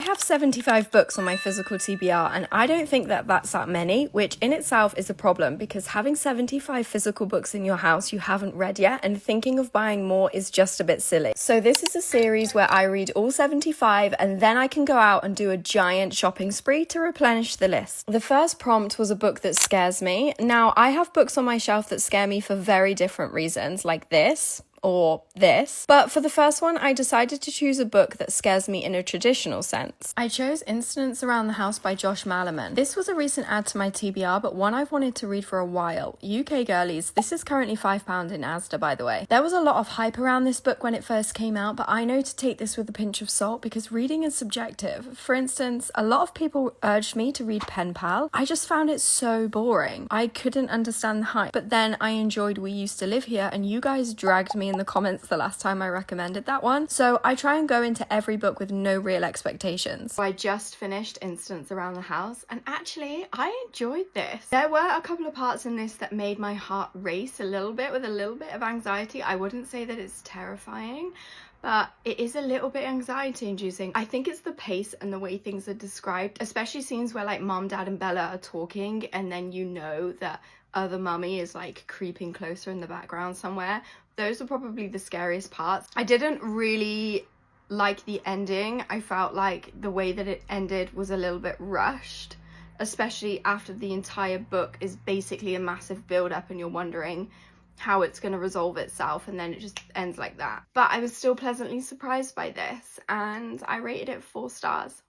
have 75 books on my physical TBR, and I don't think that that's that many, which in itself is a problem because having 75 physical books in your house you haven't read yet and thinking of buying more is just a bit silly. So this is a series where I read all 75 and then I can go out and do a giant shopping spree to replenish the list. The first prompt was a book that scares me. Now, I have books on my shelf that scare me for very different reasons, like this or this. But for the first one, I decided to choose a book that scares me in a traditional sense. I chose Incidents Around the House by Josh Malerman. This was a recent add to my TBR, but one I've wanted to read for a while. UK girlies, this is currently £5 in Asda, by the way. There was a lot of hype around this book when it first came out, but I know to take this with a pinch of salt because reading is subjective. For instance, a lot of people urged me to read Pen Pal. I just found it so boring. I couldn't understand the hype, but then I enjoyed We Used to Live Here, and you guys dragged me in the comments the last time I recommended that one, so I try and go into every book with no real expectations. I just finished Incidents Around the House, and actually I enjoyed this. There were a couple of parts in this that made my heart race a little bit with a little bit of anxiety. I wouldn't say that it's terrifying, but it is a little bit anxiety inducing. I think it's the pace and the way things are described, especially scenes where like mom, dad and Bella are talking and then you know that other mummy is like creeping closer in the background somewhere. Those are probably the scariest parts. I didn't really like the ending. I felt like the way that it ended was a little bit rushed, especially after the entire book is basically a massive build up and you're wondering how it's going to resolve itself, and then it just ends like that. But I was still pleasantly surprised by this and I rated it 4 stars.